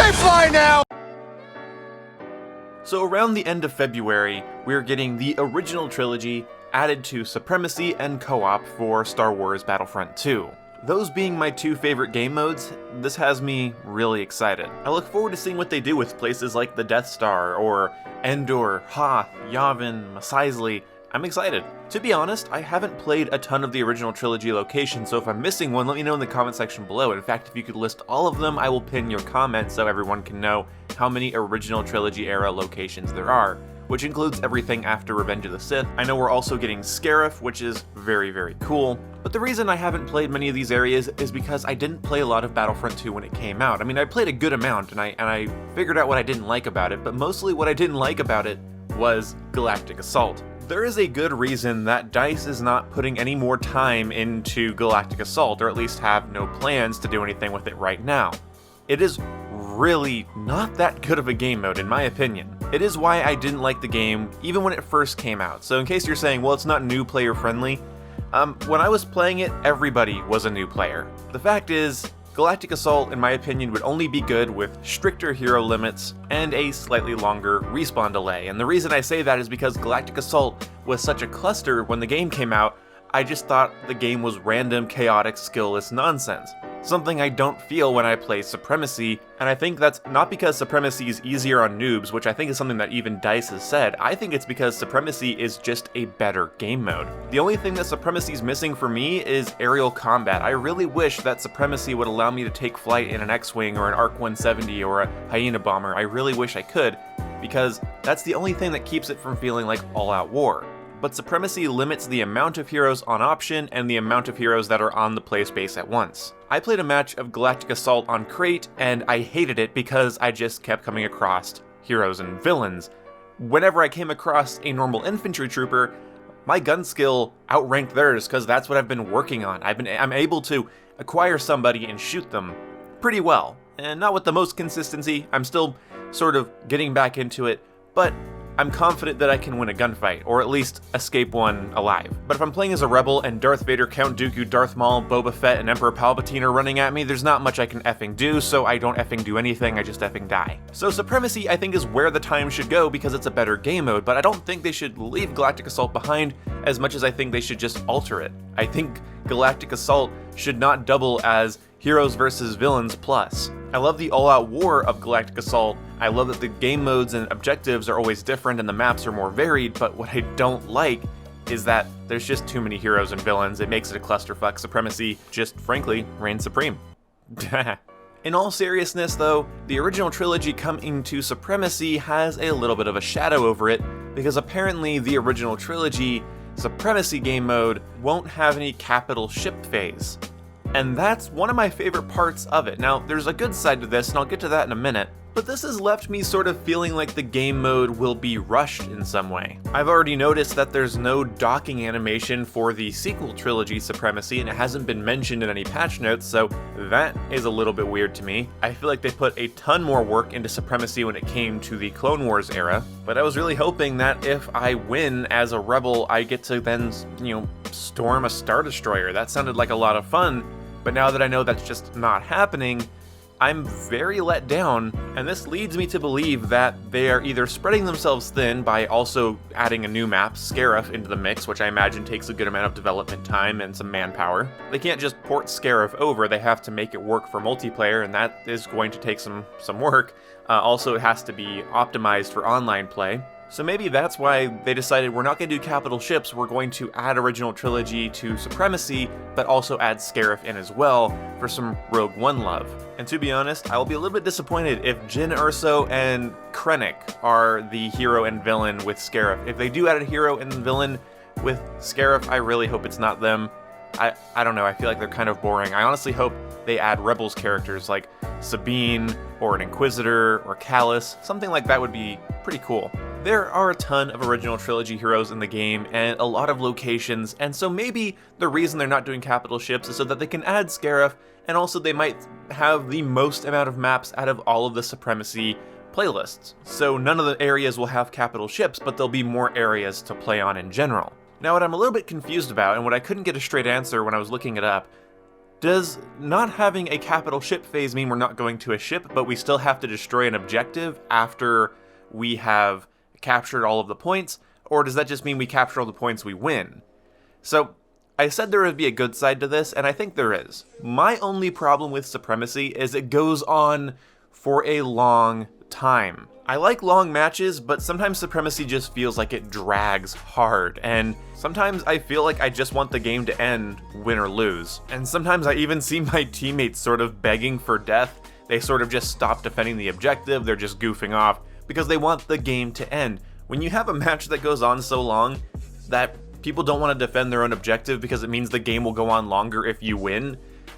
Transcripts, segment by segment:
I fly now! So around the end of February, we're getting the original trilogy added to Supremacy and Co-op for Star Wars Battlefront 2. Those being my two favorite game modes, this has me really excited. I look forward to seeing what they do with places like the Death Star, or Endor, Hoth, Yavin, Mos Eisley. I'm excited. To be honest, I haven't played a ton of the original trilogy locations, so if I'm missing one, let me know in the comment section below. In fact, if you could list all of them, I will pin your comment so everyone can know how many original trilogy era locations there are, which includes everything after Revenge of the Sith. I know we're also getting Scarif, which is very, very cool. But the reason I haven't played many of these areas is because I didn't play a lot of Battlefront 2 when it came out. I mean, I played a good amount, and I figured out what I didn't like about it, but mostly what I didn't like about it was Galactic Assault. There is a good reason that DICE is not putting any more time into Galactic Assault, or at least have no plans to do anything with it right now. It is really not that good of a game mode, in my opinion. It is why I didn't like the game, even when it first came out. So in case you're saying, well, it's not new player friendly, when I was playing it, everybody was a new player. The fact is, Galactic Assault, in my opinion, would only be good with stricter hero limits and a slightly longer respawn delay. And the reason I say that is because Galactic Assault was such a cluster when the game came out, I just thought the game was random, chaotic, skillless nonsense. Something I don't feel when I play Supremacy, and I think that's not because Supremacy is easier on noobs, which I think is something that even DICE has said. I think it's because Supremacy is just a better game mode. The only thing that Supremacy is missing for me is aerial combat. I really wish that Supremacy would allow me to take flight in an X-Wing or an ARC 170 or a Hyena Bomber. I really wish I could, because that's the only thing that keeps it from feeling like all-out war. But Supremacy limits the amount of heroes on option and the amount of heroes that are on the play space at once. I played a match of Galactic Assault on Crate, and I hated it because I just kept coming across heroes and villains. Whenever I came across a normal infantry trooper, my gun skill outranked theirs because that's what I've been working on. I'm able to acquire somebody and shoot them pretty well. And not with the most consistency, I'm still sort of getting back into it, but I'm confident that I can win a gunfight, or at least escape one alive. But if I'm playing as a rebel and Darth Vader, Count Dooku, Darth Maul, Boba Fett, and Emperor Palpatine are running at me, there's not much I can effing do, so I don't effing do anything, I just effing die. So Supremacy, I think, is where the time should go because it's a better game mode, but I don't think they should leave Galactic Assault behind as much as I think they should just alter it. I think Galactic Assault should not double as Heroes versus Villains Plus. I love the all-out war of Galactic Assault. I love that the game modes and objectives are always different and the maps are more varied, but what I don't like is that there's just too many heroes and villains. It makes it a clusterfuck. Supremacy just, frankly, reigns supreme. In all seriousness, though, the original trilogy coming to Supremacy has a little bit of a shadow over it, because apparently the original trilogy Supremacy game mode won't have any capital ship phase. And that's one of my favorite parts of it. Now, there's a good side to this, and I'll get to that in a minute, but this has left me sort of feeling like the game mode will be rushed in some way. I've already noticed that there's no docking animation for the sequel trilogy Supremacy, and it hasn't been mentioned in any patch notes, so that is a little bit weird to me. I feel like they put a ton more work into Supremacy when it came to the Clone Wars era, but I was really hoping that if I win as a rebel, I get to then, storm a Star Destroyer. That sounded like a lot of fun. But now that I know that's just not happening, I'm very let down, and this leads me to believe that they are either spreading themselves thin by also adding a new map, Scarif, into the mix, which I imagine takes a good amount of development time and some manpower. They can't just port Scarif over, they have to make it work for multiplayer, and that is going to take some work. Also, it has to be optimized for online play. So maybe that's why they decided we're not going to do capital ships, we're going to add original trilogy to Supremacy, but also add Scarif in as well for some Rogue One love. And to be honest, I will be a little bit disappointed if Jyn Erso and Krennic are the hero and villain with Scarif. If they do add a hero and villain with Scarif, I really hope it's not them. I don't know, I feel like they're kind of boring. I honestly hope they add Rebels characters like Sabine, or an Inquisitor, or Callus. Something like that would be pretty cool. There are a ton of original trilogy heroes in the game, and a lot of locations, and so maybe the reason they're not doing capital ships is so that they can add Scarif, and also they might have the most amount of maps out of all of the Supremacy playlists. So none of the areas will have capital ships, but there'll be more areas to play on in general. Now, what I'm a little bit confused about, and what I couldn't get a straight answer when I was looking it up, Does not having a capital ship phase mean we're not going to a ship, but we still have to destroy an objective after we have captured all of the points? Or does that just mean we capture all the points, we win? So, I said there would be a good side to this, and I think there is. My only problem with Supremacy is it goes on for a long time. I like long matches, but sometimes Supremacy just feels like it drags hard, and sometimes I feel like I just want the game to end, win or lose. And sometimes I even see my teammates sort of begging for death. They sort of just stop defending the objective, they're just goofing off, because they want the game to end. When you have a match that goes on so long that people don't want to defend their own objective because it means the game will go on longer if you win,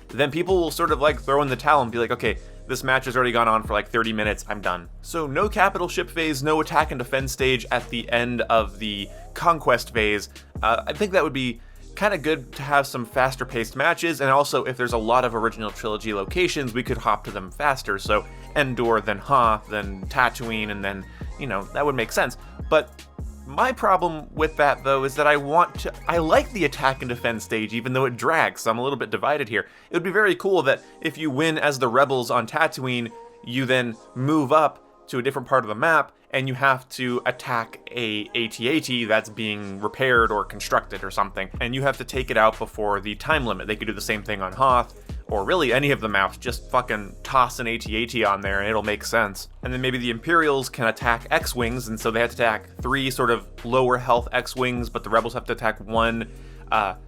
then people will sort of like throw in the towel and be like, okay, this match has already gone on for like 30 minutes, I'm done. So no capital ship phase, no attack and defend stage at the end of the conquest phase. I think that would be kind of good to have some faster paced matches, and also if there's a lot of original trilogy locations, we could hop to them faster. So Endor, then Hoth, then Tatooine, and then, you know, that would make sense. But my problem with that, though, is that I like the attack and defend stage, even though it drags, so I'm a little bit divided here. It would be very cool that if you win as the rebels on Tatooine, you then move up to a different part of the map, and you have to attack a AT-AT that's being repaired or constructed or something, and you have to take it out before the time limit. They could do the same thing on Hoth, or really any of the maps, just fucking toss an AT-AT on there and it'll make sense. And then maybe the Imperials can attack X-Wings, and so they have to attack 3 sort of lower health X-Wings, but the Rebels have to attack 1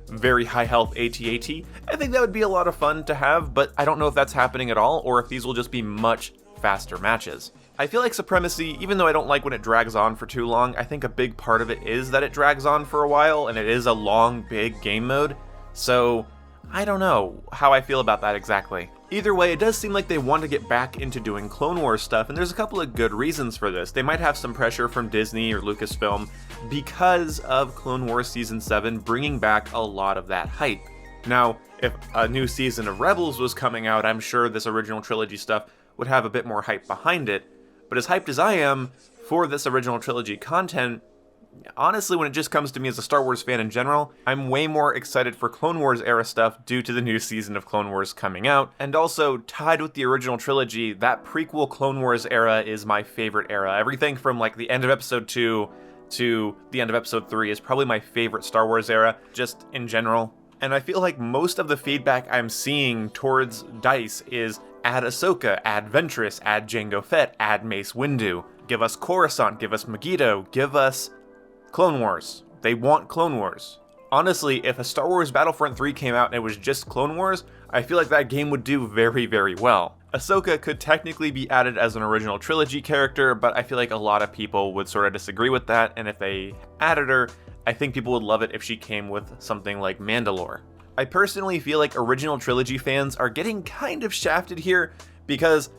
very high health AT-AT. I think that would be a lot of fun to have, but I don't know if that's happening at all, or if these will just be much faster matches. I feel like Supremacy, even though I don't like when it drags on for too long, I think a big part of it is that it drags on for a while, and it is a long, big game mode, so I don't know how I feel about that exactly. Either way, it does seem like they want to get back into doing Clone Wars stuff, and there's a couple of good reasons for this. They might have some pressure from Disney or Lucasfilm because of Clone Wars Season 7 bringing back a lot of that hype. Now, if a new season of Rebels was coming out, I'm sure this original trilogy stuff would have a bit more hype behind it, but as hyped as I am for this original trilogy content, honestly, when it just comes to me as a Star Wars fan in general, I'm way more excited for Clone Wars era stuff due to the new season of Clone Wars coming out, and also tied with the original trilogy, that prequel Clone Wars era is my favorite era. Everything from like the end of Episode 2 to the end of Episode 3 is probably my favorite Star Wars era, just in general. And I feel like most of the feedback I'm seeing towards DICE is add Ahsoka, add Ventress, add Jango Fett, add Mace Windu, give us Coruscant, give us Megiddo, give us Clone Wars. They want Clone Wars. Honestly, if a Star Wars Battlefront 3 came out and it was just Clone Wars, I feel like that game would do very, very well. Ahsoka could technically be added as an original trilogy character, but I feel like a lot of people would sort of disagree with that, and if they added her, I think people would love it if she came with something like Mandalore. I personally feel like original trilogy fans are getting kind of shafted here, because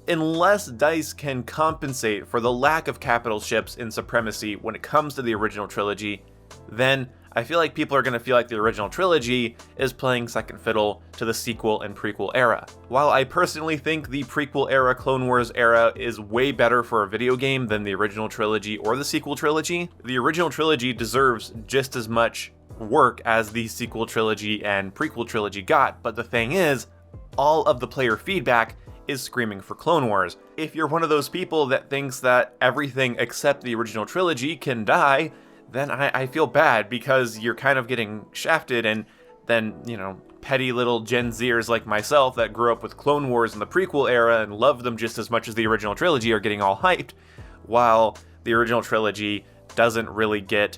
unless DICE can compensate for the lack of capital ships in Supremacy when it comes to the original trilogy, then I feel like people are going to feel like the original trilogy is playing second fiddle to the sequel and prequel era. While I personally think the prequel era, Clone Wars era, is way better for a video game than the original trilogy or the sequel trilogy, the original trilogy deserves just as much work as the sequel trilogy and prequel trilogy got, but the thing is, all of the player feedback is screaming for Clone Wars. If you're one of those people that thinks that everything except the original trilogy can die, then I feel bad, because you're kind of getting shafted, and then, you know, petty little Gen Zers like myself that grew up with Clone Wars in the prequel era and loved them just as much as the original trilogy are getting all hyped, while the original trilogy doesn't really get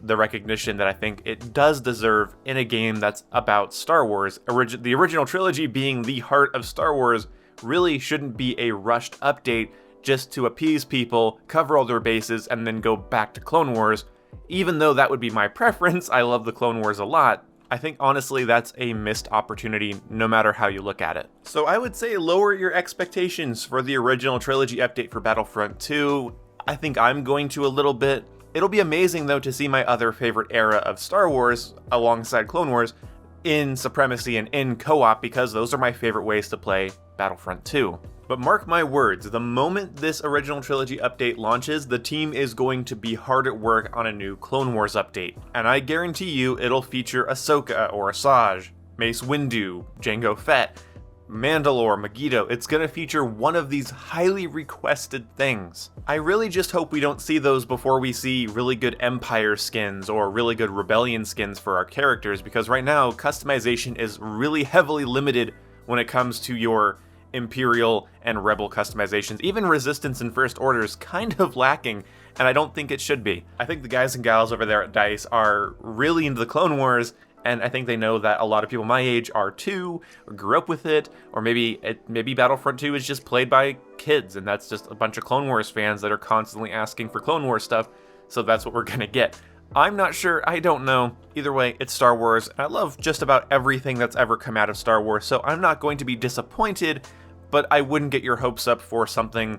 the recognition that I think it does deserve in a game that's about Star Wars. The original trilogy being the heart of Star Wars really shouldn't be a rushed update just to appease people, cover all their bases, and then go back to Clone Wars. Even though that would be my preference, I love the Clone Wars a lot, I think honestly that's a missed opportunity no matter how you look at it. So I would say lower your expectations for the original trilogy update for Battlefront 2. I think I'm going to a little bit. It'll be amazing though to see my other favorite era of Star Wars alongside Clone Wars in Supremacy and in co-op, because those are my favorite ways to play Battlefront 2. But mark my words, the moment this original trilogy update launches, the team is going to be hard at work on a new Clone Wars update. And I guarantee you it'll feature Ahsoka or Asajj, Mace Windu, Jango Fett, Mandalore, Megiddo. It's gonna feature one of these highly requested things. I really just hope we don't see those before we see really good Empire skins or really good Rebellion skins for our characters, because right now, customization is really heavily limited when it comes to your Imperial and Rebel customizations. Even Resistance and First Order is kind of lacking, and I don't think it should be. I think the guys and gals over there at DICE are really into the Clone Wars, and I think they know that a lot of people my age are too, or grew up with it, or maybe Battlefront 2 is just played by kids, and that's just a bunch of Clone Wars fans that are constantly asking for Clone Wars stuff, so that's what we're gonna get. I'm not sure, I don't know. Either way, it's Star Wars, and I love just about everything that's ever come out of Star Wars, so I'm not going to be disappointed, but I wouldn't get your hopes up for something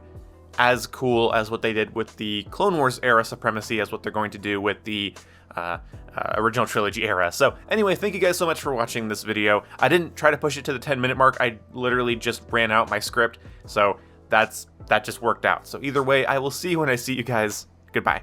as cool as what they did with the Clone Wars era supremacy as what they're going to do with the original trilogy era. So anyway, thank you guys so much for watching this video. I didn't try to push it to the 10-minute mark. I literally just ran out my script, so that just worked out. So either way, I will see you when I see you guys. Goodbye.